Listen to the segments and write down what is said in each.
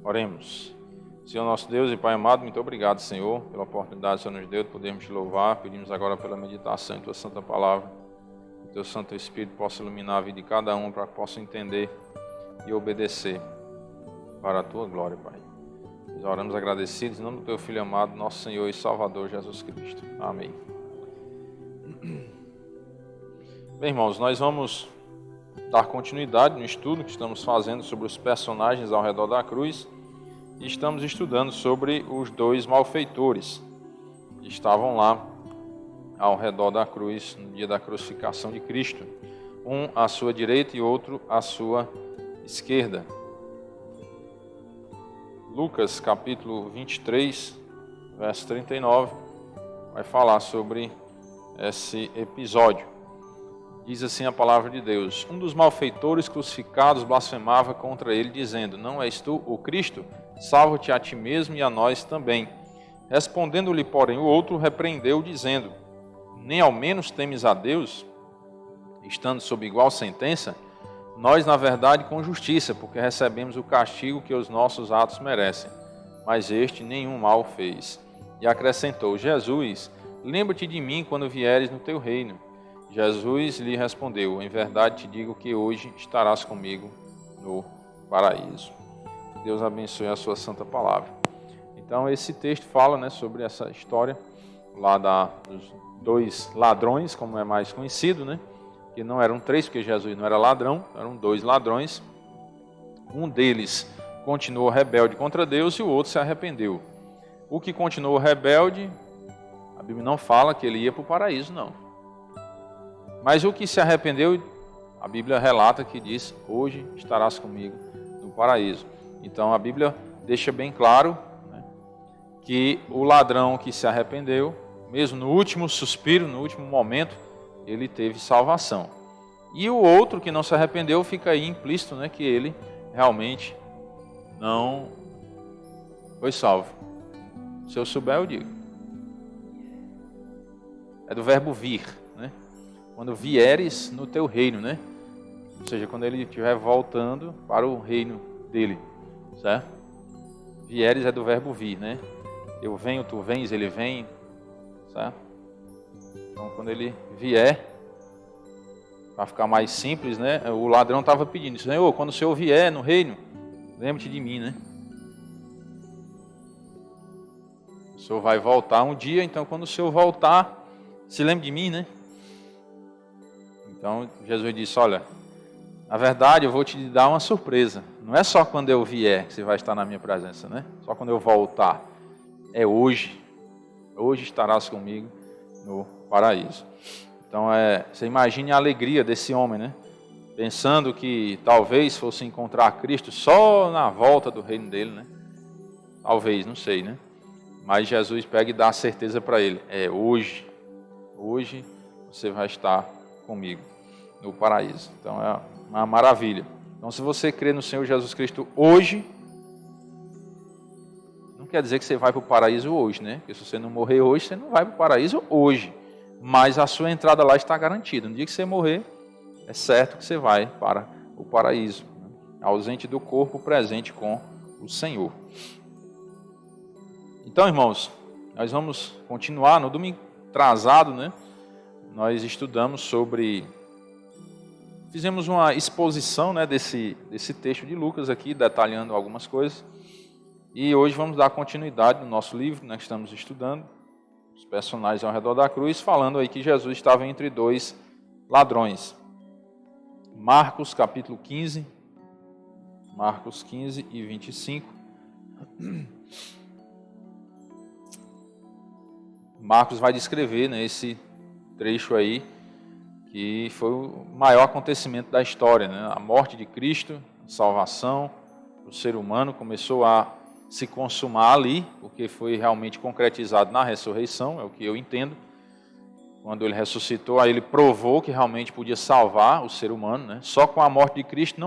Oremos. Senhor nosso Deus e Pai amado, muito obrigado, Senhor, pela oportunidade que o Senhor nos deu de podermos te louvar. Pedimos agora pela meditação em Tua Santa Palavra, que o Teu Santo Espírito possa iluminar a vida de cada um para que possa entender e obedecer para a Tua glória, Pai. Nós oramos agradecidos em nome do Teu Filho amado, nosso Senhor e Salvador Jesus Cristo. Amém. Bem, irmãos, nós vamos dar continuidade no estudo que estamos fazendo sobre os personagens ao redor da cruz. E estamos estudando sobre os dois malfeitores que estavam lá ao redor da cruz no dia da crucificação de Cristo. Um à sua direita e outro à sua esquerda. Lucas capítulo 23, verso 39, vai falar sobre esse episódio. Diz assim a palavra de Deus: um dos malfeitores crucificados blasfemava contra ele, dizendo: não és tu o Cristo? Salva-te a ti mesmo e a nós também. Respondendo-lhe, porém, o outro repreendeu, dizendo: nem ao menos temes a Deus, estando sob igual sentença? Nós, na verdade, com justiça, porque recebemos o castigo que os nossos atos merecem. Mas este nenhum mal fez. E acrescentou: Jesus, lembra-te de mim quando vieres no teu reino. Jesus lhe respondeu: em verdade te digo que hoje estarás comigo no paraíso. Deus abençoe a sua santa palavra. Então esse texto fala, sobre essa história lá dos dois ladrões, como é mais conhecido, que não eram três, porque Jesus não era ladrão, eram dois ladrões. Um deles continuou rebelde contra Deus e o outro se arrependeu. O que continuou rebelde, a Bíblia não fala que ele ia para o paraíso, não. Mas o que se arrependeu, a Bíblia relata que diz: hoje estarás comigo no paraíso. Então a Bíblia deixa bem claro que o ladrão que se arrependeu, mesmo no último suspiro, no último momento, ele teve salvação. E o outro que não se arrependeu, fica aí implícito, que ele realmente não foi salvo. Se eu souber, eu digo. É do verbo vir, quando vieres no teu reino, Ou seja, quando ele estiver voltando para o reino dele, certo? Vieres é do verbo vir, Eu venho, tu vens, ele vem, certo? Então, quando ele vier, para ficar mais simples, O ladrão estava pedindo: Senhor, quando o Senhor vier no reino, lembre-te de mim, O Senhor vai voltar um dia, então quando o Senhor voltar, se lembre de mim, Então, Jesus disse: olha, na verdade eu vou te dar uma surpresa. Não é só quando eu vier que você vai estar na minha presença, Só quando eu voltar. É hoje. Hoje estarás comigo no paraíso. Então, você imagine a alegria desse homem, Pensando que talvez fosse encontrar Cristo só na volta do reino dele, Talvez, não sei, Mas Jesus pega e dá a certeza para ele: é hoje. Hoje você vai estar comigo no paraíso. Então é uma maravilha. Então, se você crê no Senhor Jesus Cristo hoje, não quer dizer que você vai para o paraíso hoje, Porque se você não morrer hoje, você não vai para o paraíso hoje. Mas a sua entrada lá está garantida. No dia que você morrer, é certo que você vai para o paraíso, ausente do corpo, presente com o Senhor. Então, irmãos, nós vamos continuar. No domingo atrasado, nós estudamos sobre... Fizemos uma exposição desse texto de Lucas aqui, detalhando algumas coisas. E hoje vamos dar continuidade no nosso livro, que estamos estudando, os personagens ao redor da cruz, falando aí que Jesus estava entre dois ladrões. Marcos capítulo 15, Marcos 15 e 25. Marcos vai descrever esse trecho aí, que foi o maior acontecimento da história, A morte de Cristo, a salvação do ser humano começou a se consumar ali, porque foi realmente concretizado na ressurreição, é o que eu entendo. Quando ele ressuscitou, aí ele provou que realmente podia salvar o ser humano, Só com a morte de Cristo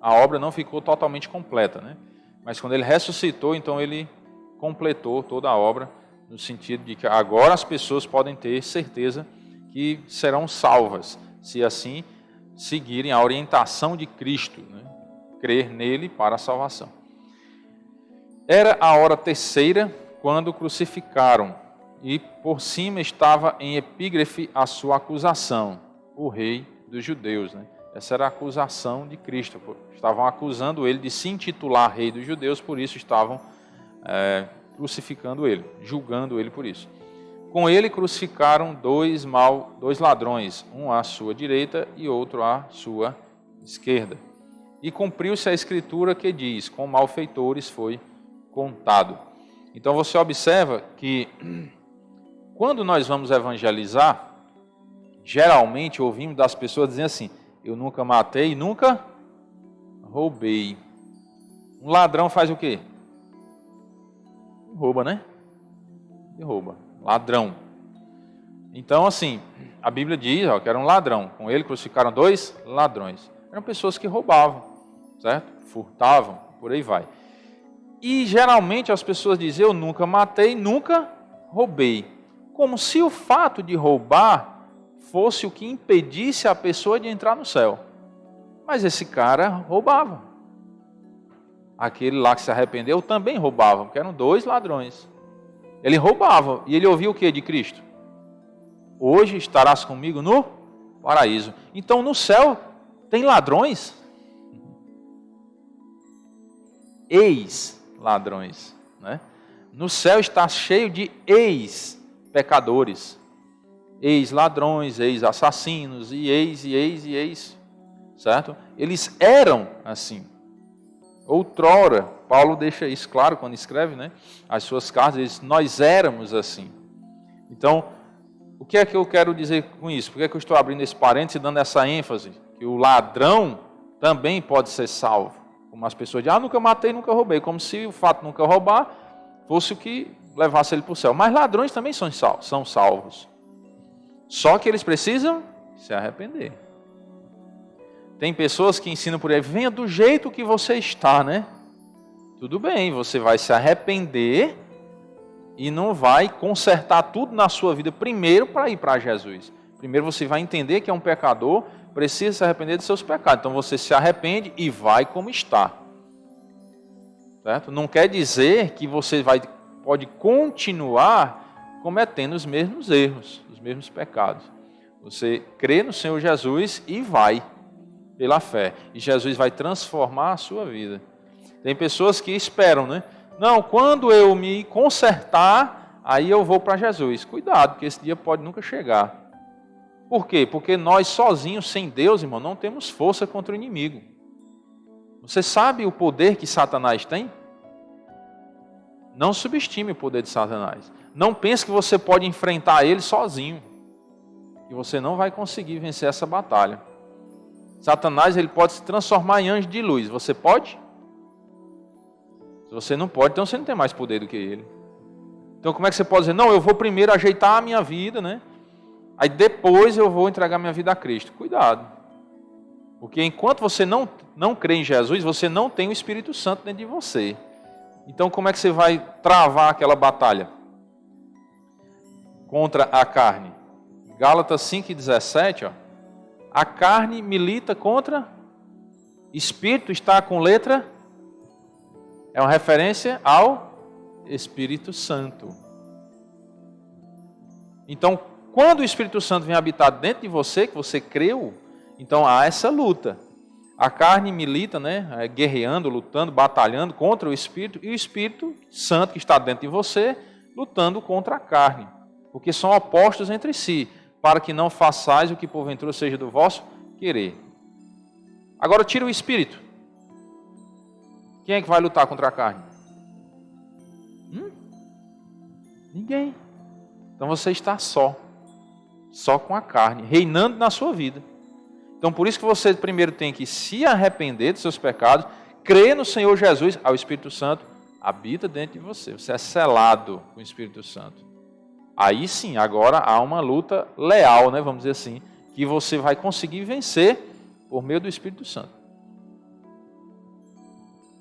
a obra não ficou totalmente completa, Mas quando ele ressuscitou, então ele completou toda a obra, no sentido de que agora as pessoas podem ter certeza que serão salvas, se assim seguirem a orientação de Cristo, crer nele para a salvação. Era a hora terceira quando o crucificaram, e por cima estava em epígrafe a sua acusação, o rei dos judeus. Né? Essa era a acusação de Cristo. Estavam acusando ele de se intitular rei dos judeus, por isso estavam crucificando ele, julgando ele por isso. Com ele crucificaram dois ladrões, um à sua direita e outro à sua esquerda. E cumpriu-se a escritura que diz, com malfeitores foi contado. Então você observa que quando nós vamos evangelizar, geralmente ouvimos das pessoas dizendo assim, eu nunca matei, nunca roubei. Um ladrão faz o quê? Rouba, né? Ele rouba. Ladrão. Então, assim, a Bíblia diz que era um ladrão. Com ele crucificaram dois ladrões. Eram pessoas que roubavam, certo? Furtavam, por aí vai. E geralmente as pessoas dizem, eu nunca matei, nunca roubei. Como se o fato de roubar fosse o que impedisse a pessoa de entrar no céu. Mas esse cara roubava. Aquele lá que se arrependeu também roubava, porque eram dois ladrões. Ele roubava, e ele ouvia o que de Cristo? Hoje estarás comigo no paraíso. Então no céu tem ladrões? Ex-ladrões. Né? No céu está cheio de ex-pecadores. Ex-ladrões, ex-assassinos, e ex. Certo? Eles eram assim. Outrora, Paulo deixa isso claro quando escreve, né, as suas cartas, ele diz, nós éramos assim. Então, o que é que eu quero dizer com isso? Por que é que eu estou abrindo esse parênteses e dando essa ênfase? Que o ladrão também pode ser salvo. Como as pessoas dizem, nunca matei, nunca roubei. Como se o fato de nunca roubar fosse o que levasse ele para o céu. Mas ladrões também são salvos. Só que eles precisam se arrepender. Tem pessoas que ensinam por aí, venha do jeito que você está, né? Tudo bem, você vai se arrepender e não vai consertar tudo na sua vida primeiro para ir para Jesus. Primeiro você vai entender que é um pecador, precisa se arrepender de seus pecados. Então você se arrepende e vai como está. Certo? Não quer dizer que você pode continuar cometendo os mesmos erros, os mesmos pecados. Você crê no Senhor Jesus e vai pela fé. E Jesus vai transformar a sua vida. Tem pessoas que esperam, né? Não, quando eu me consertar, aí eu vou para Jesus. Cuidado, porque esse dia pode nunca chegar. Por quê? Porque nós sozinhos, sem Deus, irmão, não temos força contra o inimigo. Você sabe o poder que Satanás tem? Não subestime o poder de Satanás. Não pense que você pode enfrentar ele sozinho. Que você não vai conseguir vencer essa batalha. Satanás ele pode se transformar em anjo de luz. Você pode? Se você não pode, então você não tem mais poder do que ele. Então como é que você pode dizer, não, eu vou primeiro ajeitar a minha vida, né? Aí depois eu vou entregar minha vida a Cristo. Cuidado. Porque enquanto você não crê em Jesus, você não tem o Espírito Santo dentro de você. Então como é que você vai travar aquela batalha contra a carne? Gálatas 5:17, ó. A carne milita contra, espírito está com letra, é uma referência ao Espírito Santo. Então, quando o Espírito Santo vem habitar dentro de você, que você creu, então há essa luta. A carne milita, né, guerreando, lutando, batalhando contra o Espírito, e o Espírito Santo que está dentro de você, lutando contra a carne. Porque são opostos entre si. Para que não façais o que porventura seja do vosso querer. Agora tira o espírito. Quem é que vai lutar contra a carne? Ninguém. Então você está só com a carne, reinando na sua vida. Então por isso que você primeiro tem que se arrepender dos seus pecados, crer no Senhor Jesus, o Espírito Santo habita dentro de você. Você é selado com o Espírito Santo. Aí sim, agora há uma luta leal, né, vamos dizer assim, que você vai conseguir vencer por meio do Espírito Santo.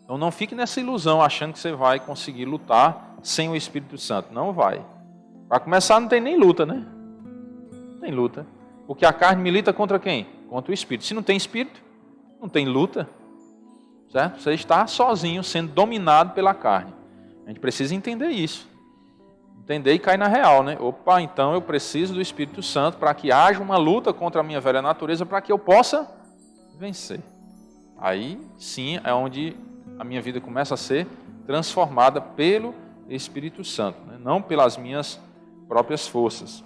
Então não fique nessa ilusão achando que você vai conseguir lutar sem o Espírito Santo. Não vai. Para começar, não tem nem luta, né? Não tem luta. Porque a carne milita contra quem? Contra o Espírito. Se não tem Espírito, não tem luta. Certo? Você está sozinho, sendo dominado pela carne. gente precisa entender isso. Entender e cair na real, né? Opa, então eu preciso do Espírito Santo para que haja uma luta contra a minha velha natureza, para que eu possa vencer. Aí sim é onde a minha vida começa a ser transformada pelo Espírito Santo, né? Não pelas minhas próprias forças.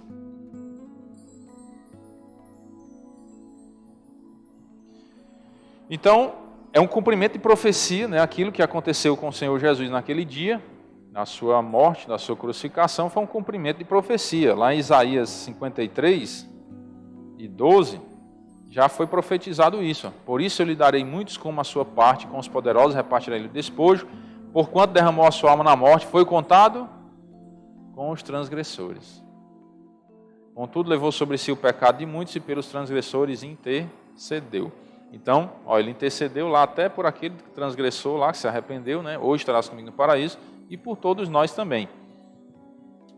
Então, é um cumprimento de profecia, né? Aquilo que aconteceu com o Senhor Jesus naquele dia, na sua morte, na sua crucificação, foi um cumprimento de profecia. Lá em Isaías 53 e 12, já foi profetizado isso. Por isso eu lhe darei muitos como a sua parte, com os poderosos repartirei-lhe o despojo, porquanto derramou a sua alma na morte, foi contado com os transgressores. Contudo, levou sobre si o pecado de muitos e pelos transgressores intercedeu. Então, ele intercedeu lá até por aquele que transgressou lá, que se arrependeu, né? Hoje estarás comigo no paraíso, e por todos nós também.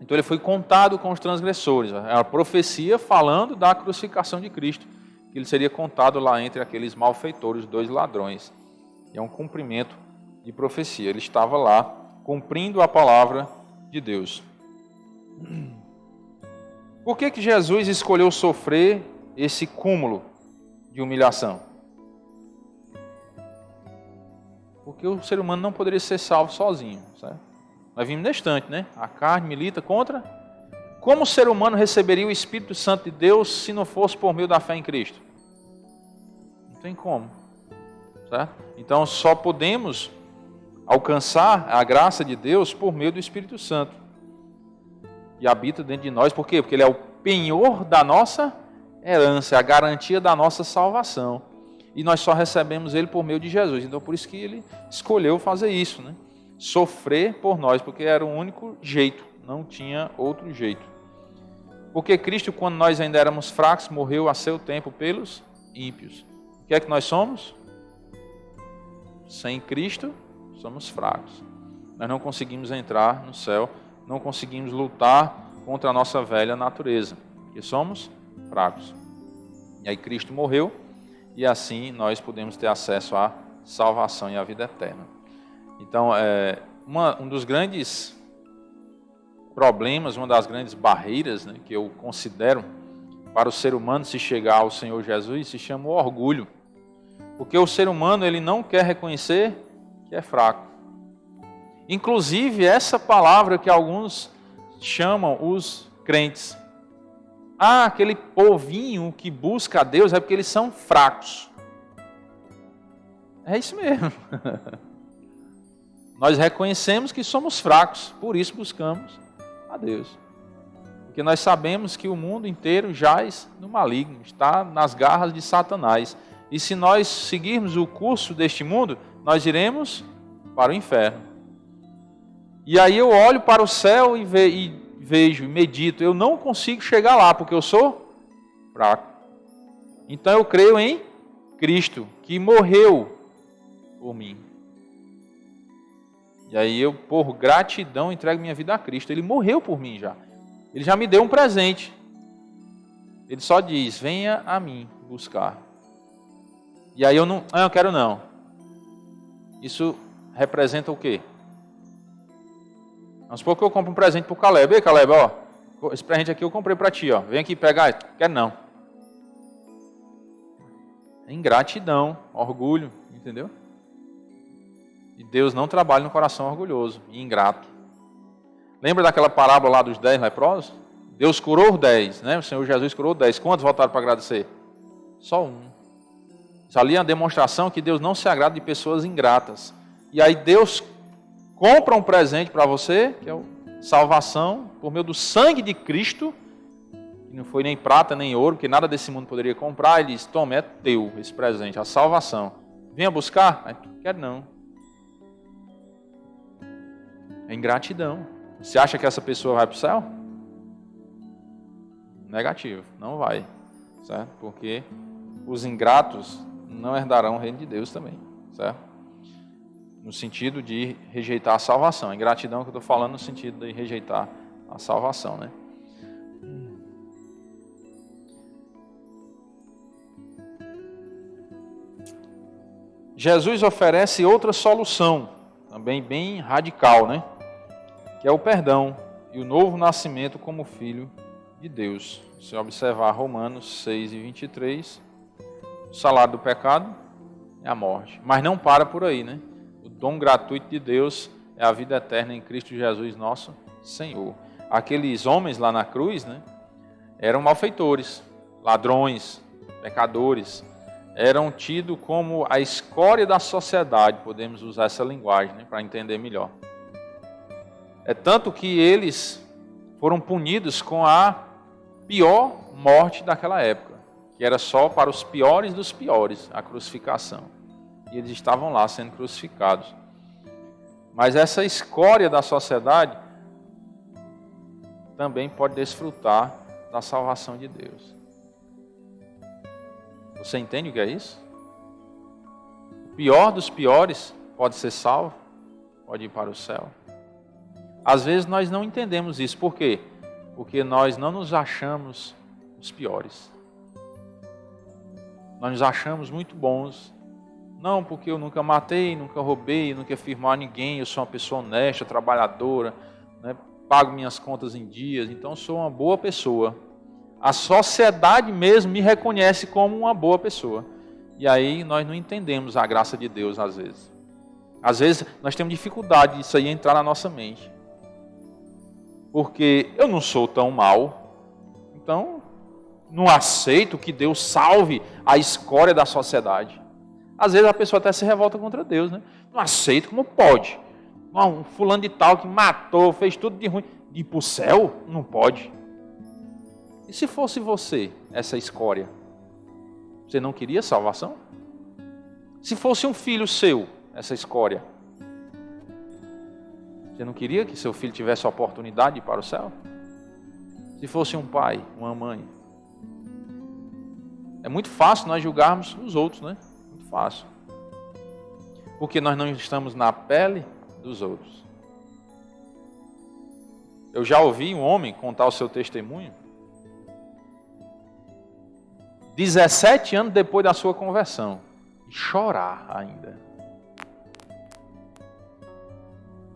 Então ele foi contado com os transgressores. É a profecia falando da crucificação de Cristo, que ele seria contado lá entre aqueles malfeitores, os 2 ladrões. E é um cumprimento de profecia. Ele estava lá cumprindo a palavra de Deus. Por que Jesus escolheu sofrer esse cúmulo de humilhação? Porque o ser humano não poderia ser salvo sozinho, certo? Nós vimos neste instante, né? A carne milita contra. Como o ser humano receberia o Espírito Santo de Deus se não fosse por meio da fé em Cristo? Não tem como, certo? Então só podemos alcançar a graça de Deus por meio do Espírito Santo. E habita dentro de nós, por quê? Porque ele é o penhor da nossa herança, a garantia da nossa salvação. E nós só recebemos ele por meio de Jesus. Então por isso que ele escolheu fazer isso, né? Sofrer por nós, porque era o único jeito, não tinha outro jeito. Porque Cristo, quando nós ainda éramos fracos, morreu a seu tempo pelos ímpios. O que é que nós somos? Sem Cristo, somos fracos. Nós não conseguimos entrar no céu, não conseguimos lutar contra a nossa velha natureza, porque somos fracos. E aí Cristo morreu, e assim nós podemos ter acesso à salvação e à vida eterna. Então, um dos grandes problemas, uma das grandes barreiras, né, que eu considero para o ser humano se chegar ao Senhor Jesus, se chama o orgulho. Porque o ser humano ele não quer reconhecer que é fraco. Inclusive, essa palavra que alguns chamam os crentes. Aquele povinho que busca a Deus é porque eles são fracos. É isso mesmo. Nós reconhecemos que somos fracos, por isso buscamos a Deus. Porque nós sabemos que o mundo inteiro jaz no maligno, está nas garras de Satanás. E se nós seguirmos o curso deste mundo, nós iremos para o inferno. E aí eu olho para o céu e vejo, e medito, eu não consigo chegar lá, porque eu sou fraco. Então eu creio em Cristo, que morreu por mim. E aí eu, por gratidão, entrego minha vida a Cristo. Ele morreu por mim já. Ele já me deu um presente. Ele só diz, venha a mim buscar. E aí eu quero não. Isso representa o quê? Vamos supor que eu compro um presente para o Caleb. Ei, Caleb, ó, esse presente aqui eu comprei para ti, ó. Vem aqui pegar. Quero não. É ingratidão, orgulho, entendeu? E Deus não trabalha no coração orgulhoso e ingrato. Lembra daquela parábola lá dos 10 leprosos? Deus curou os 10, né? O Senhor Jesus curou 10. Quantos voltaram para agradecer? Só um. Isso ali é uma demonstração que Deus não se agrada de pessoas ingratas. E aí Deus compra um presente para você, que é a salvação, por meio do sangue de Cristo, que não foi nem prata nem ouro, porque nada desse mundo poderia comprar. Ele diz, toma, é teu esse presente, a salvação. Venha buscar? Aí tu quer não. É ingratidão. Você acha que essa pessoa vai para o céu? Negativo, não vai. Certo? Porque os ingratos não herdarão o reino de Deus também. Certo? No sentido de rejeitar a salvação. A ingratidão que eu estou falando no sentido de rejeitar a salvação. Né? Jesus oferece outra solução, também bem radical, né? que é o perdão e o novo nascimento como filho de Deus. Se observar Romanos 6:23, o salário do pecado é a morte. Mas não para por aí, né? O dom gratuito de Deus é a vida eterna em Cristo Jesus, nosso Senhor. Aqueles homens lá na cruz, né, eram malfeitores, ladrões, pecadores, eram tidos como a escória da sociedade, podemos usar essa linguagem, né, para entender melhor. É tanto que eles foram punidos com a pior morte daquela época, que era só para os piores dos piores, a crucificação. E eles estavam lá sendo crucificados. Mas essa escória da sociedade também pode desfrutar da salvação de Deus. Você entende o que é isso? O pior dos piores pode ser salvo, pode ir para o céu. Às vezes nós não entendemos isso. Por quê? Porque nós não nos achamos os piores. Nós nos achamos muito bons. Não, porque eu nunca matei, nunca roubei, nunca fiz mal a ninguém, eu sou uma pessoa honesta, trabalhadora, né? Pago minhas contas em dias, então sou uma boa pessoa. A sociedade mesmo me reconhece como uma boa pessoa. E aí nós não entendemos a graça de Deus às vezes. Às vezes nós temos dificuldade disso aí entrar na nossa mente. Porque eu não sou tão mal, então não aceito que Deus salve a escória da sociedade. Às vezes a pessoa até se revolta contra Deus, né? Não aceito, como pode? Um fulano de tal que matou, fez tudo de ruim, ir para o céu? Não pode. E se fosse você, essa escória? Você não queria salvação? Se fosse um filho seu, essa escória, você não queria que seu filho tivesse a oportunidade de ir para o céu? Se fosse um pai, uma mãe. É muito fácil nós julgarmos os outros, né? Muito fácil. Porque nós não estamos na pele dos outros. Eu já ouvi um homem contar o seu testemunho 17 anos depois da sua conversão e chorar ainda.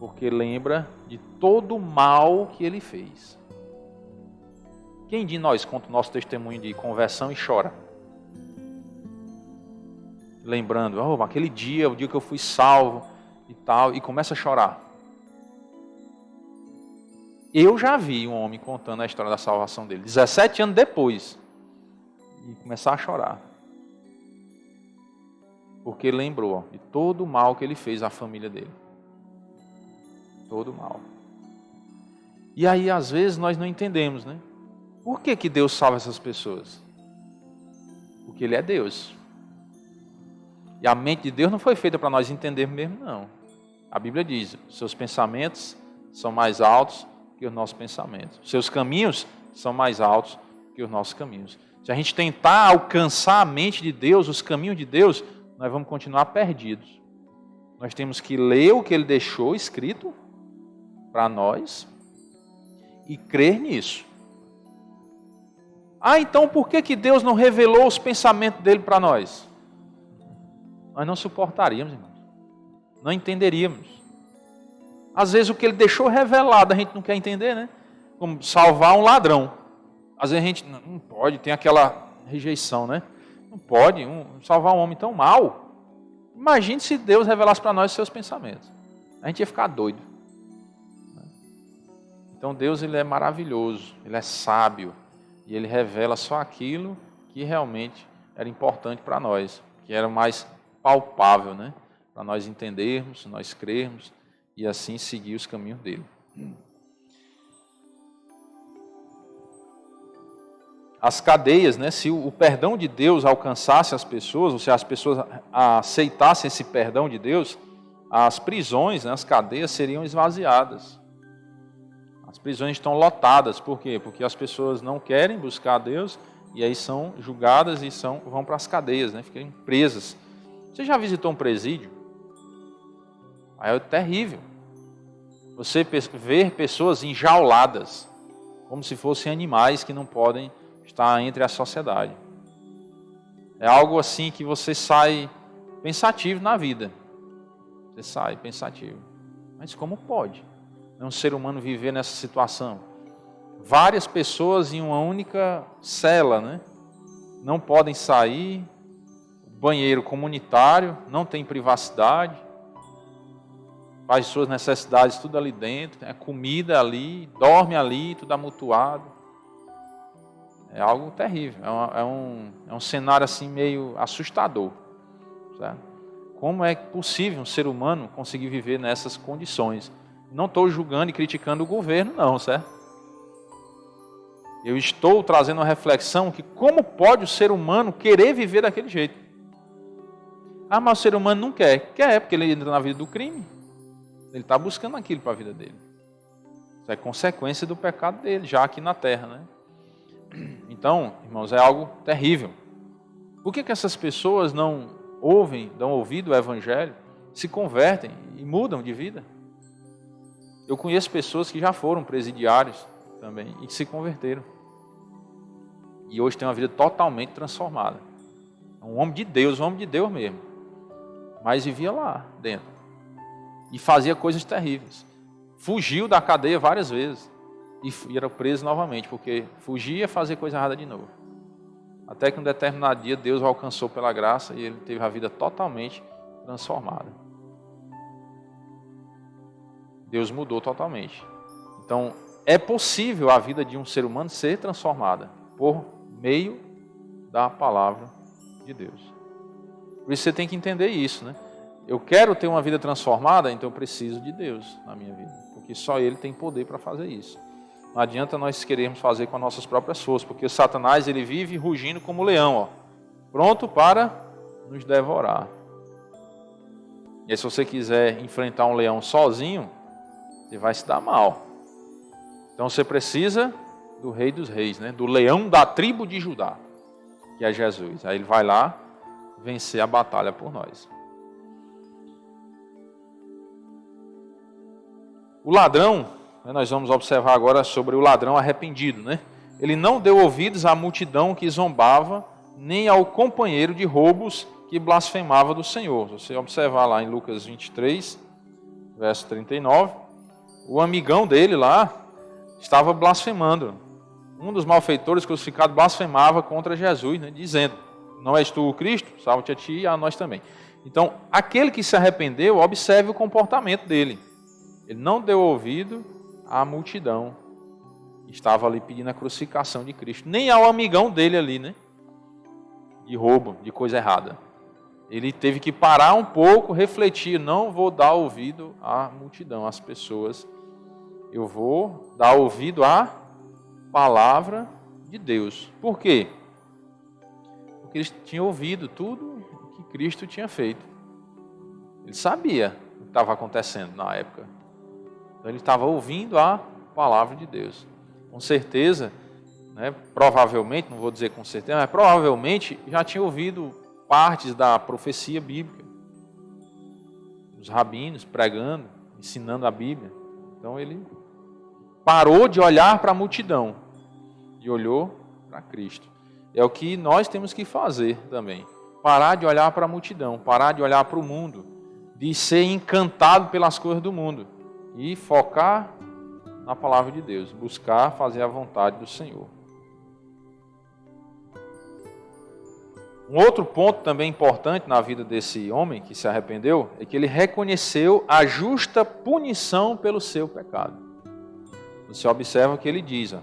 Porque lembra de todo o mal que ele fez. Quem de nós conta o nosso testemunho de conversão e chora? Lembrando, aquele dia, o dia que eu fui salvo e tal, e começa a chorar. Eu já vi um homem contando a história da salvação dele, 17 anos depois, e começar a chorar. Porque lembrou de todo o mal que ele fez à família dele. Todo o mal. E aí, às vezes, nós não entendemos, né? Por que Deus salva essas pessoas? Porque Ele é Deus. E a mente de Deus não foi feita para nós entendermos mesmo, não. A Bíblia diz, seus pensamentos são mais altos que os nossos pensamentos. Seus caminhos são mais altos que os nossos caminhos. Se a gente tentar alcançar a mente de Deus, os caminhos de Deus, nós vamos continuar perdidos. Nós temos que ler o que Ele deixou escrito para nós e crer nisso. Então por que Deus não revelou os pensamentos dele para nós? Nós não suportaríamos, irmãos. Não entenderíamos. Às vezes o que ele deixou revelado a gente não quer entender, né? Como salvar um ladrão. Às vezes a gente não pode, tem aquela rejeição, né? Não pode salvar um homem tão mau. Imagine se Deus revelasse para nós os seus pensamentos. A gente ia ficar doido. Então Deus, Ele é maravilhoso, Ele é sábio. E Ele revela só aquilo que realmente era importante para nós. Que era mais palpável, né? Para nós entendermos, nós crermos e assim seguir os caminhos dele. As cadeias, né? Se o perdão de Deus alcançasse as pessoas, ou se as pessoas aceitassem esse perdão de Deus, as prisões, né? As cadeias seriam esvaziadas. As prisões estão lotadas, por quê? Porque as pessoas não querem buscar a Deus e aí são julgadas e vão para as cadeias, né? Ficam presas. Você já visitou um presídio? É terrível. Você ver pessoas enjauladas, como se fossem animais que não podem estar entre a sociedade. É algo assim que você sai pensativo na vida. Você sai pensativo. Mas como pode? um ser humano viver nessa situação? Várias pessoas em uma única cela, né? Não podem sair, banheiro comunitário, não tem privacidade, faz suas necessidades tudo ali dentro, tem a comida ali, dorme ali, tudo amontoado. É algo terrível, é um cenário assim meio assustador. Certo? Como é possível um ser humano conseguir viver nessas condições? Não estou julgando e criticando o governo, não, certo? Eu estou trazendo uma reflexão que como pode o ser humano querer viver daquele jeito? Ah, mas o ser humano não quer. Quer, porque ele entra na vida do crime. Ele está buscando aquilo para a vida dele. Isso é consequência do pecado dele, já aqui na terra, né? Então, irmãos, é algo terrível. Por que essas pessoas não ouvem, dão ouvido ao Evangelho, se convertem e mudam de vida? Eu conheço pessoas que já foram presidiários também e que se converteram. E hoje tem uma vida totalmente transformada. É um homem de Deus mesmo. Mas vivia lá dentro. E fazia coisas terríveis. Fugiu da cadeia várias vezes. E era preso novamente, porque fugia e fazia coisa errada de novo. Até que um determinado dia Deus o alcançou pela graça e ele teve a vida totalmente transformada. Deus mudou totalmente. Então, é possível a vida de um ser humano ser transformada por meio da palavra de Deus. Por isso você tem que entender isso, né? Eu quero ter uma vida transformada, então eu preciso de Deus na minha vida. Porque só Ele tem poder para fazer isso. Não adianta nós querermos fazer com as nossas próprias forças, porque o Satanás ele vive rugindo como leão, ó, pronto para nos devorar. E aí, se você quiser enfrentar um leão sozinho, você vai se dar mal. Então você precisa do Rei dos Reis, né? Do leão da tribo de Judá, que é Jesus. Aí ele vai lá vencer a batalha por nós. O ladrão, nós vamos observar agora sobre o ladrão arrependido, né? Ele não deu ouvidos à multidão que zombava, nem ao companheiro de roubos que blasfemava do Senhor. Se você observar lá em Lucas 23, verso 39, o amigão dele lá estava blasfemando. Um dos malfeitores crucificados blasfemava contra Jesus, né? Dizendo, não és tu o Cristo? Salve-te a ti e a nós também. Então, aquele que se arrependeu, observe o comportamento dele. Ele não deu ouvido à multidão que estava ali pedindo a crucificação de Cristo, nem ao amigão dele ali, né? De roubo, de coisa errada. Ele teve que parar um pouco, refletir, não vou dar ouvido à multidão, às pessoas. Eu vou dar ouvido à palavra de Deus. Por quê? Porque ele tinha ouvido tudo o que Cristo tinha feito. Ele sabia o que estava acontecendo na época. Então ele estava ouvindo a palavra de Deus. Com certeza, né, provavelmente, não vou dizer com certeza, mas provavelmente já tinha ouvido partes da profecia bíblica. Os rabinos pregando, ensinando a Bíblia. Então ele parou de olhar para a multidão e olhou para Cristo. É o que nós temos que fazer também. Parar de olhar para a multidão, parar de olhar para o mundo, de ser encantado pelas coisas do mundo e focar na palavra de Deus, buscar fazer a vontade do Senhor. Um outro ponto também importante na vida desse homem que se arrependeu é que ele reconheceu a justa punição pelo seu pecado. Você observa o que ele diz, ó.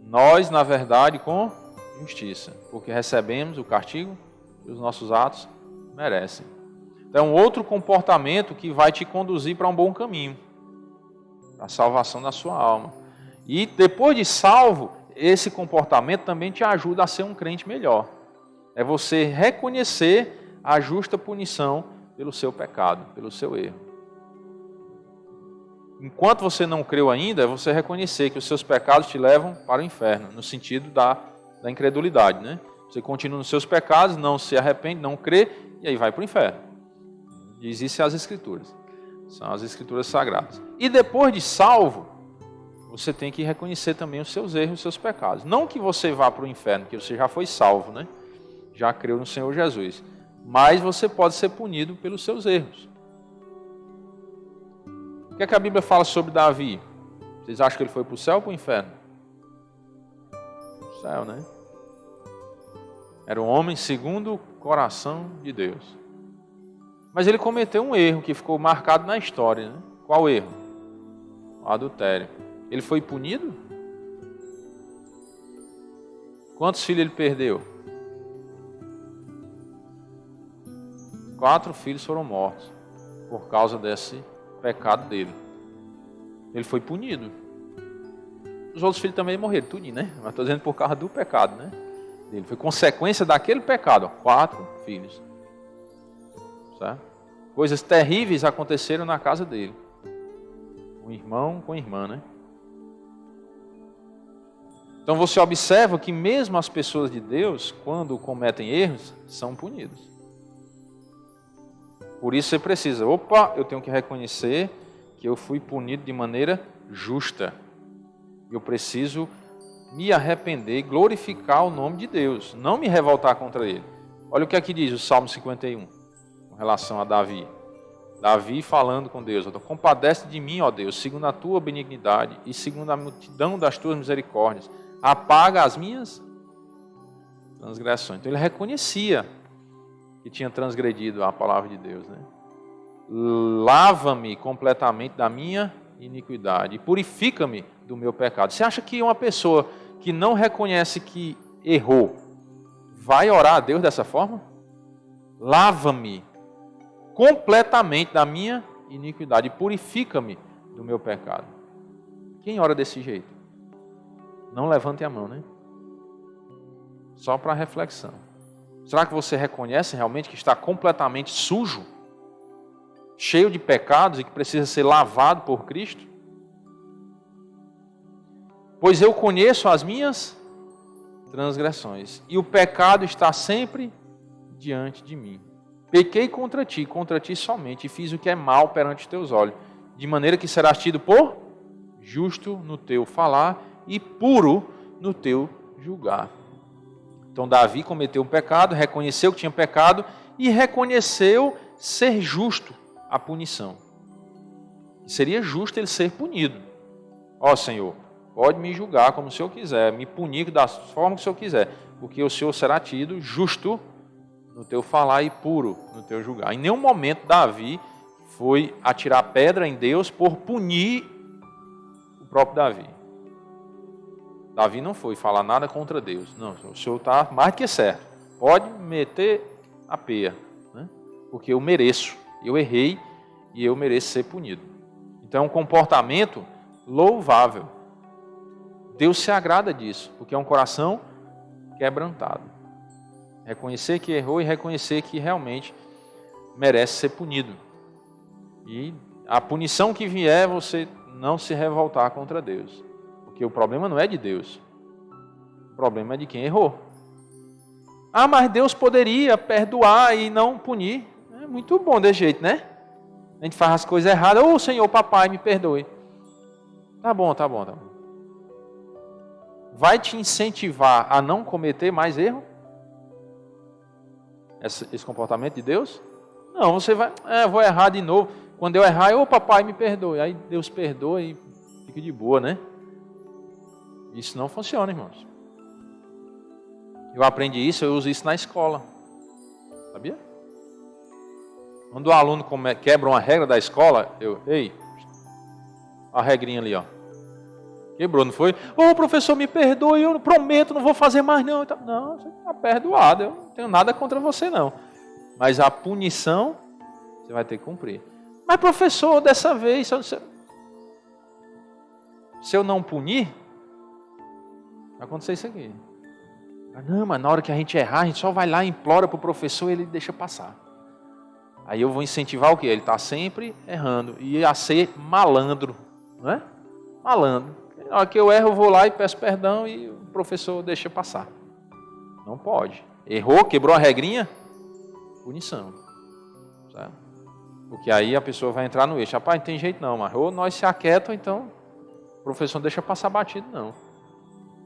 Nós, na verdade, com justiça, porque recebemos o castigo que os nossos atos merecem. Então, outro comportamento que vai te conduzir para um bom caminho, para a salvação da sua alma. E depois de salvo, esse comportamento também te ajuda a ser um crente melhor. É você reconhecer a justa punição pelo seu pecado, pelo seu erro. Enquanto você não creu ainda, é você reconhecer que os seus pecados te levam para o inferno, no sentido da incredulidade, né? Você continua nos seus pecados, não se arrepende, não crê, e aí vai para o inferno. Diz isso as Escrituras. São as Escrituras Sagradas. E depois de salvo, você tem que reconhecer também os seus erros e os seus pecados. Não que você vá para o inferno, porque você já foi salvo, né? Já creu no Senhor Jesus. Mas você pode ser punido pelos seus erros. que é que a Bíblia fala sobre Davi? Vocês acham que ele foi para o céu ou para o inferno? O céu, né? Era um homem segundo o coração de Deus. Mas ele cometeu um erro que ficou marcado na história, né? Qual erro? O adultério. Ele foi punido? Quantos filhos ele perdeu? 4 filhos foram mortos por causa desse pecado dele. Ele foi punido. Os outros filhos também morreram, tudinho, né? Mas estou dizendo por causa do pecado, né? Ele foi consequência daquele pecado. 4 filhos. Certo? Coisas terríveis aconteceram na casa dele. Um irmão com irmã, né? Então você observa que mesmo as pessoas de Deus, quando cometem erros, são punidos. Por isso você precisa, eu tenho que reconhecer que eu fui punido de maneira justa. Eu preciso me arrepender e glorificar o nome de Deus, não me revoltar contra ele. Olha o que aqui diz o Salmo 51, com relação a Davi. Davi falando com Deus, compadece de mim, ó Deus, segundo a tua benignidade e segundo a multidão das tuas misericórdias. Apaga as minhas transgressões. Então ele reconhecia que tinha transgredido a palavra de Deus, né? Lava-me completamente da minha iniquidade e purifica-me do meu pecado. Você acha que uma pessoa que não reconhece que errou vai orar a Deus dessa forma? Lava-me completamente da minha iniquidade e purifica-me do meu pecado. Quem ora desse jeito? Não levante a mão, né? Só para reflexão. Será que você reconhece realmente que está completamente sujo? Cheio de pecados e que precisa ser lavado por Cristo? Pois eu conheço as minhas transgressões e o pecado está sempre diante de mim. Pequei contra ti somente, e fiz o que é mal perante os teus olhos, de maneira que serás tido por justo no teu falar e puro no teu julgar. Então Davi cometeu um pecado, reconheceu que tinha pecado e reconheceu ser justo a punição. Seria justo ele ser punido. Ó Senhor, pode me julgar como o Senhor quiser, me punir da forma que o Senhor quiser, porque o Senhor será tido justo no teu falar e puro no teu julgar. Em nenhum momento Davi foi atirar pedra em Deus por punir o próprio Davi. Davi não foi falar nada contra Deus. Não, o Senhor está mais do que certo. Pode meter a peia, né? Porque eu mereço. Eu errei e eu mereço ser punido. Então é um comportamento louvável. Deus se agrada disso, porque é um coração quebrantado. Reconhecer que errou e reconhecer que realmente merece ser punido. E a punição que vier, você não se revoltar contra Deus. Porque o problema não é de Deus. O problema é de quem errou. Ah, mas Deus poderia perdoar e não punir. É muito bom desse jeito, né? A gente faz as coisas erradas. Ô Senhor, papai, me perdoe. Tá bom. Vai te incentivar a não cometer mais erro? Esse comportamento de Deus? Não, você vai, vou errar de novo. Quando eu errar, ô papai, me perdoe. Aí Deus perdoa e fica de boa, né? Isso não funciona, irmãos. Eu aprendi isso, eu uso isso na escola. Sabia? Quando o aluno quebra uma regra da escola, ei, a regrinha ali, ó. Quebrou, não foi? Ô professor, me perdoe, eu prometo, não vou fazer mais não. Não, você está perdoado, eu não tenho nada contra você não. Mas a punição, você vai ter que cumprir. Mas professor, dessa vez, se eu não punir, vai acontecer isso aqui. Não, mas na hora que a gente errar, a gente só vai lá, implora para o professor e ele deixa passar. Aí eu vou incentivar o quê? Ele está sempre errando. E a ser malandro, não é? Malandro. Na hora que eu erro, eu vou lá e peço perdão e o professor deixa passar. Não pode. Errou, quebrou a regrinha, punição. Certo? Porque aí a pessoa vai entrar no eixo. Rapaz, não tem jeito não, mas ou nós se aquietam, então o professor não deixa passar batido, não.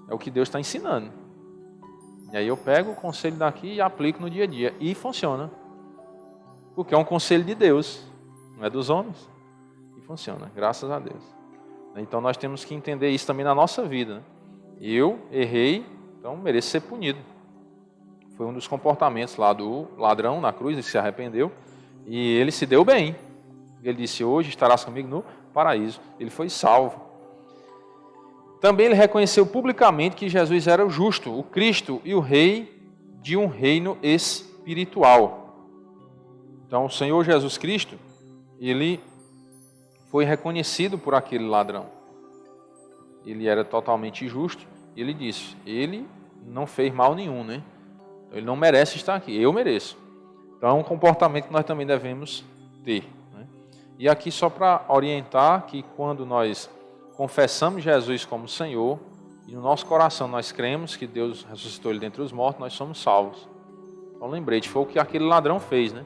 É o que Deus está ensinando. E aí eu pego o conselho daqui e aplico no dia a dia. E funciona. Porque é um conselho de Deus, não é dos homens. E funciona, graças a Deus. Então nós temos que entender isso também na nossa vida, né? Eu errei, então mereço ser punido. Foi um dos comportamentos lá do ladrão na cruz, ele se arrependeu, e ele se deu bem. Ele disse, hoje estarás comigo no paraíso. Ele foi salvo. Também ele reconheceu publicamente que Jesus era o justo, o Cristo e o rei de um reino espiritual. Então o Senhor Jesus Cristo, ele foi reconhecido por aquele ladrão. Ele era totalmente justo. E ele disse, ele não fez mal nenhum, né? Ele não merece estar aqui, eu mereço. Então é um comportamento que nós também devemos ter, né? E aqui só para orientar que quando nós confessamos Jesus como Senhor e no nosso coração nós cremos que Deus ressuscitou Ele dentre os mortos, nós somos salvos. Então lembrete, foi o que aquele ladrão fez, né?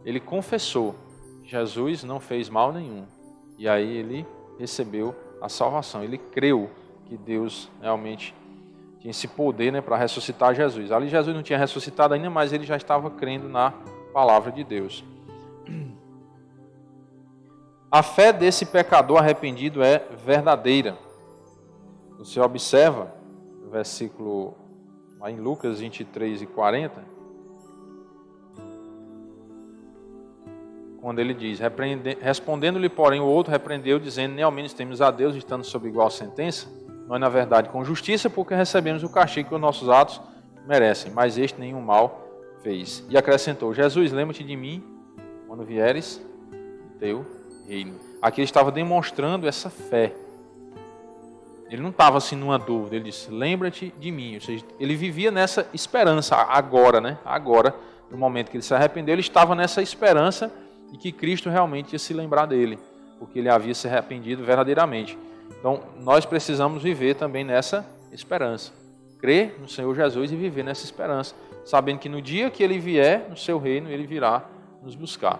Ele confessou, Jesus não fez mal nenhum. E aí ele recebeu a salvação, ele creu que Deus realmente tinha esse poder, né, para ressuscitar Jesus. Ali Jesus não tinha ressuscitado ainda, mas ele já estava crendo na palavra de Deus. A fé desse pecador arrependido é verdadeira. Você observa o versículo lá em Lucas 23 e 40, quando ele diz, respondendo-lhe, porém, o outro repreendeu, dizendo, nem ao menos temos a Deus, estando sob igual sentença, nós, na verdade, com justiça, porque recebemos o castigo que os nossos atos merecem, mas este nenhum mal fez. E acrescentou, Jesus, lembra-te de mim, quando vieres teu reino. Aqui ele estava demonstrando essa fé. Ele não estava assim numa dúvida, ele disse, lembra-te de mim. Ou seja, ele vivia nessa esperança agora, né? Agora, no momento que ele se arrependeu, ele estava nessa esperança de que Cristo realmente ia se lembrar dele, porque ele havia se arrependido verdadeiramente. Então, nós precisamos viver também nessa esperança. Crer no Senhor Jesus e viver nessa esperança, sabendo que no dia que Ele vier no seu reino, Ele virá nos buscar.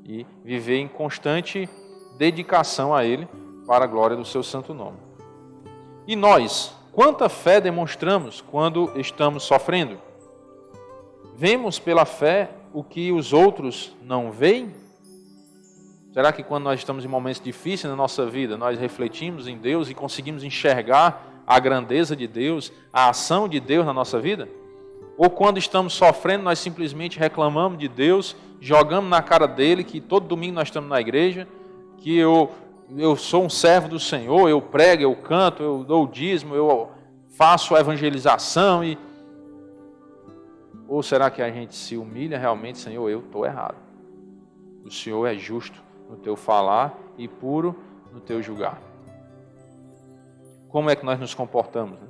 E viver em constante dedicação a Ele para a glória do seu santo nome. E nós, quanta fé demonstramos quando estamos sofrendo? Vemos pela fé o que os outros não veem? Será que quando nós estamos em momentos difíceis na nossa vida, nós refletimos em Deus e conseguimos enxergar a grandeza de Deus, a ação de Deus na nossa vida? Ou quando estamos sofrendo, nós simplesmente reclamamos de Deus, jogamos na cara dele que todo domingo nós estamos na igreja, que eu sou um servo do Senhor, eu prego, eu canto, eu dou o dízimo, eu faço a evangelização e... Ou será que a gente se humilha realmente, Senhor, eu estou errado. O Senhor é justo no teu falar e puro no teu julgar. Como é que nós nos comportamos, né?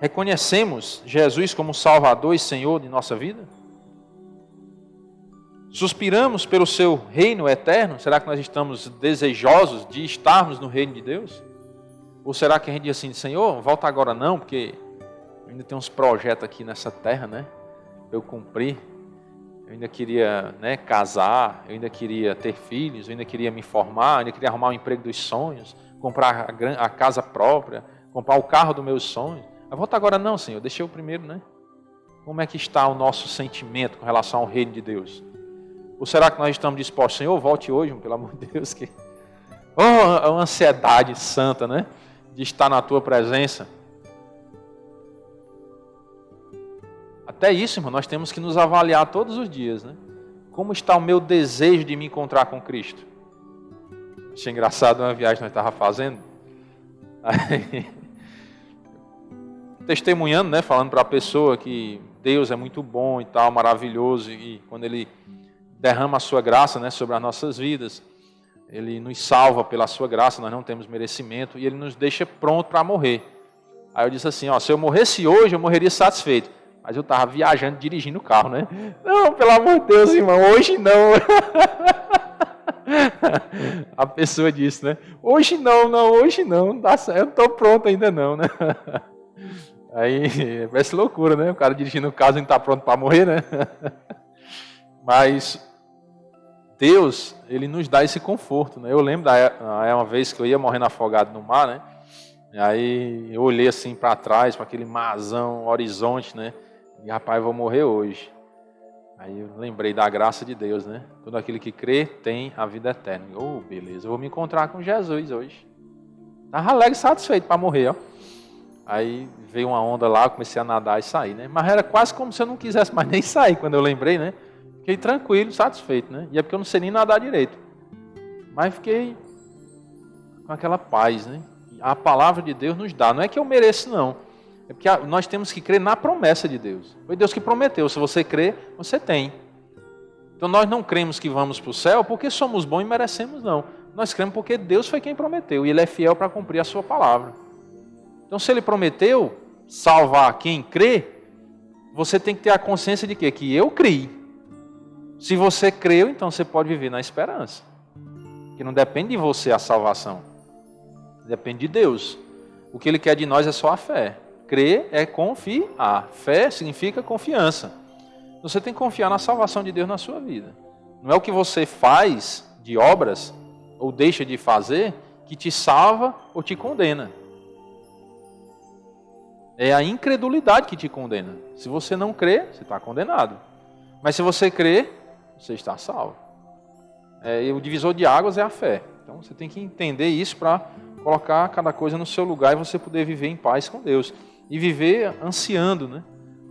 Reconhecemos Jesus como Salvador e Senhor de nossa vida? Suspiramos pelo seu reino eterno? Será que nós estamos desejosos de estarmos no reino de Deus? Ou será que a gente diz assim, Senhor, volta agora não, porque ainda tem uns projetos aqui nessa terra, né? Eu cumpri. Eu ainda queria, né, casar, eu ainda queria ter filhos, eu ainda queria me formar, eu ainda queria arrumar o emprego dos sonhos, comprar a casa própria, comprar o carro dos meus sonhos. Mas volta agora não, Senhor, deixa eu primeiro, né? Como é que está o nosso sentimento com relação ao reino de Deus? Ou será que nós estamos dispostos, Senhor, volte hoje, pelo amor de Deus, que... Oh, a ansiedade santa, né? De estar na tua presença. Até isso, irmão, nós temos que nos avaliar todos os dias, né? Como está o meu desejo de me encontrar com Cristo? Achei engraçado uma viagem que nós estávamos fazendo. Aí, testemunhando, né? Falando para a pessoa que Deus é muito bom e tal, maravilhoso. E quando Ele derrama a sua graça, né, sobre as nossas vidas, Ele nos salva pela sua graça, nós não temos merecimento. E Ele nos deixa pronto para morrer. Aí eu disse assim, ó, se eu morresse hoje, eu morreria satisfeito. Mas eu estava viajando, dirigindo o carro, né? Não, pelo amor de Deus, irmão, hoje não. A pessoa disse, né? Hoje não, hoje não dá certo, eu não estou pronto ainda não, né? Aí, parece loucura, né? O cara dirigindo o carro e não está pronto para morrer, né? Mas Deus, Ele nos dá esse conforto, né? Eu lembro uma vez que eu ia morrendo afogado no mar, né? E aí eu olhei assim para trás, para aquele marzão, horizonte, né? E rapaz, eu vou morrer hoje. Aí eu lembrei da graça de Deus, né? Todo aquele que crê tem a vida eterna. Oh, beleza, eu vou me encontrar com Jesus hoje. Estava alegre e satisfeito para morrer, ó. Aí veio uma onda lá, eu comecei a nadar e sair, né? Mas era quase como se eu não quisesse mais nem sair quando eu lembrei, né? Fiquei tranquilo, satisfeito, né? E é porque eu não sei nem nadar direito. Mas fiquei com aquela paz, né? A palavra de Deus nos dá. Não é que eu mereço, não. É porque nós temos que crer na promessa de Deus. Foi Deus que prometeu. Se você crer, você tem. Então nós não cremos que vamos para o céu porque somos bons e merecemos, não. Nós cremos porque Deus foi quem prometeu. E Ele é fiel para cumprir a sua palavra. Então se Ele prometeu salvar quem crê, você tem que ter a consciência de quê? Que eu criei. Se você creu, então você pode viver na esperança. Que não depende de você a salvação. Depende de Deus. O que Ele quer de nós é só a fé. Crer é confiar. Fé significa confiança. Você tem que confiar na salvação de Deus na sua vida. Não é o que você faz de obras ou deixa de fazer que te salva ou te condena. É a incredulidade que te condena. Se você não crê, você está condenado. Mas se você crê, você está salvo. O divisor de águas é a fé. Então você tem que entender isso para colocar cada coisa no seu lugar e você poder viver em paz com Deus. E viver ansiando, né?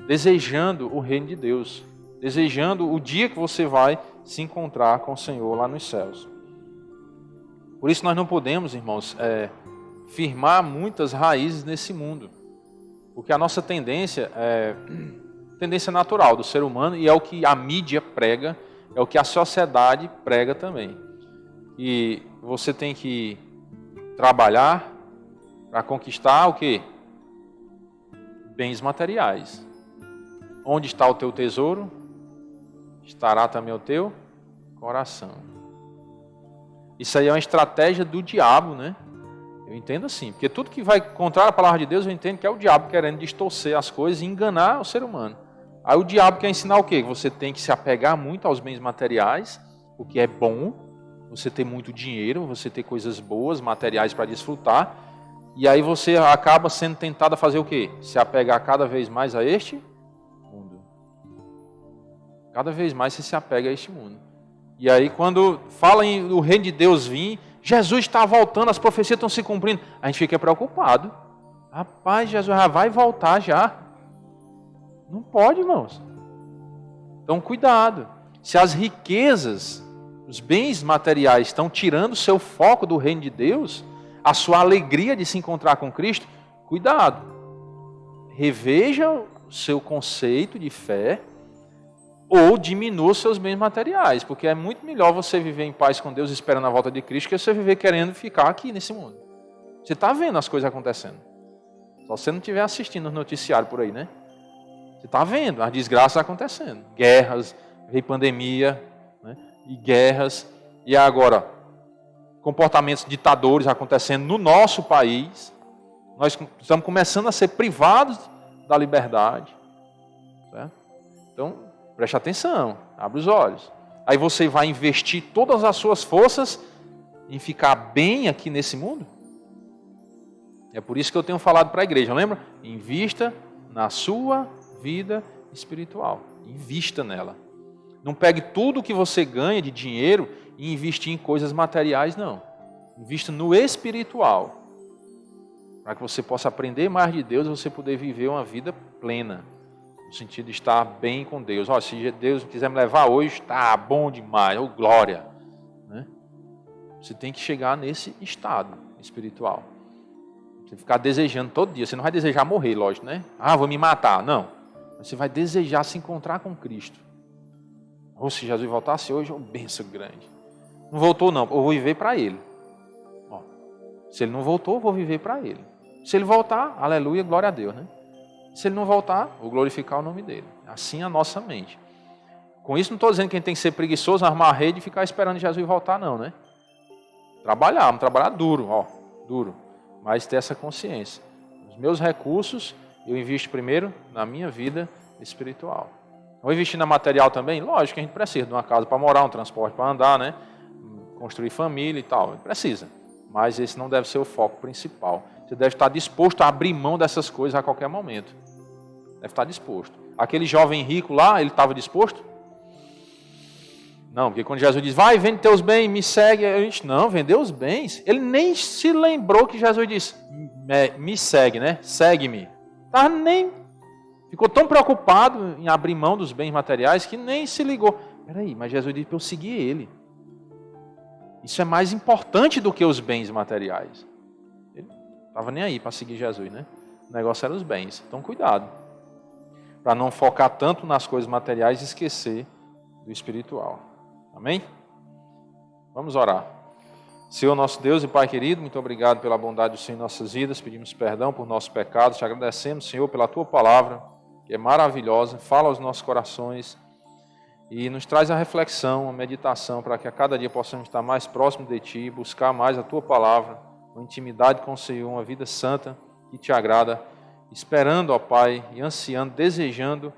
Desejando o reino de Deus. Desejando o dia que você vai se encontrar com o Senhor lá nos céus. Por isso nós não podemos, irmãos, firmar muitas raízes nesse mundo. Porque a nossa tendência é tendência natural do ser humano e é o que a mídia prega, é o que a sociedade prega também. E você tem que trabalhar para conquistar o quê? Bens materiais. Onde está o teu tesouro, estará também o teu coração. Isso aí é uma estratégia do diabo, né? Eu entendo assim, porque tudo que vai contra a palavra de Deus, eu entendo que é o diabo querendo distorcer as coisas e enganar o ser humano. Aí o diabo quer ensinar o quê? Você tem que se apegar muito aos bens materiais, o que é bom, você ter muito dinheiro, você ter coisas boas, materiais para desfrutar, e aí você acaba sendo tentado a fazer o quê? Se apegar cada vez mais a este mundo. Cada vez mais você se apega a este mundo. E aí quando fala em o reino de Deus vir, Jesus está voltando, as profecias estão se cumprindo, a gente fica preocupado. Rapaz, Jesus já vai voltar já. Não pode, irmãos. Então cuidado. Se as riquezas, os bens materiais estão tirando o seu foco do reino de Deus, a sua alegria de se encontrar com Cristo, cuidado. Reveja o seu conceito de fé ou diminua os seus bens materiais, porque é muito melhor você viver em paz com Deus esperando a volta de Cristo que você viver querendo ficar aqui nesse mundo. Você está vendo as coisas acontecendo. Só você não estiver assistindo os noticiários por aí, né? Você está vendo as desgraças acontecendo. Guerras, veio pandemia, né? E guerras. E agora, comportamentos ditadores acontecendo no nosso país. Nós estamos começando a ser privados da liberdade. Certo? Então, preste atenção, abre os olhos. Aí você vai investir todas as suas forças em ficar bem aqui nesse mundo? É por isso que eu tenho falado para a igreja, lembra? Invista na sua vida espiritual. Invista nela. Não pegue tudo que você ganha de dinheiro e investir em coisas materiais, não. Invista no espiritual. Para que você possa aprender mais de Deus e você poder viver uma vida plena. No sentido de estar bem com Deus. Ó, se Deus quiser me levar hoje, está bom demais, oh, glória. Né? Você tem que chegar nesse estado espiritual. Você ficar desejando todo dia. Você não vai desejar morrer, lógico, né? Ah, vou me matar. Não. Você vai desejar se encontrar com Cristo. Ou se Jesus voltasse hoje, é uma bênção grande. Não voltou não, eu vou viver para Ele. Ó, se Ele não voltou, eu vou viver para Ele. Se Ele voltar, aleluia, glória a Deus, né? Se Ele não voltar, vou glorificar o nome dEle. Assim é a nossa mente. Com isso não estou dizendo que a gente tem que ser preguiçoso, armar a rede e ficar esperando Jesus voltar não, né? Vamos trabalhar duro, ó, duro. Mas ter essa consciência. Os meus recursos, eu invisto primeiro na minha vida espiritual. Vou investir na material também? Lógico que a gente precisa de uma casa para morar, um transporte para andar, né? Construir família e tal. Precisa. Mas esse não deve ser o foco principal. Você deve estar disposto a abrir mão dessas coisas a qualquer momento. Deve estar disposto. Aquele jovem rico lá, ele estava disposto? Não, porque quando Jesus diz, vai, vende teus bens, me segue, a gente, não, vendeu os bens. Ele nem se lembrou que Jesus disse, me segue, né? Segue-me. Ficou tão preocupado em abrir mão dos bens materiais que nem se ligou. Peraí, mas Jesus disse para eu seguir ele. Isso é mais importante do que os bens materiais. Ele não estava nem aí para seguir Jesus, né? O negócio era os bens. Então, cuidado. Para não focar tanto nas coisas materiais e esquecer do espiritual. Amém? Vamos orar. Senhor nosso Deus e Pai querido, muito obrigado pela bondade do Senhor em nossas vidas. Pedimos perdão por nossos pecados. Te agradecemos, Senhor, pela Tua palavra, que é maravilhosa. Fala aos nossos corações e nos traz a reflexão, a meditação, para que a cada dia possamos estar mais próximo de Ti, buscar mais a Tua palavra, uma intimidade com o Senhor, uma vida santa que Te agrada, esperando, ó Pai, e ansiando, desejando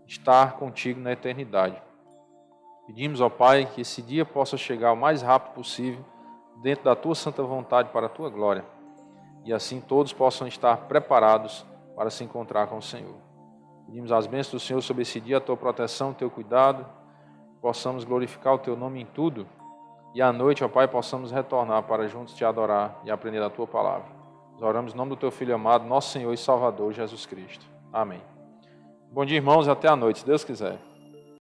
estar contigo na eternidade. Pedimos, ó Pai, que esse dia possa chegar o mais rápido possível, dentro da Tua santa vontade para a Tua glória. E assim todos possam estar preparados para se encontrar com o Senhor. Pedimos as bênçãos do Senhor sobre esse dia, a Tua proteção, o Teu cuidado. Possamos glorificar o Teu nome em tudo. E à noite, ó Pai, possamos retornar para juntos Te adorar e aprender a Tua palavra. Nós oramos em nome do Teu Filho amado, nosso Senhor e Salvador, Jesus Cristo. Amém. Bom dia, irmãos, e até a noite, se Deus quiser.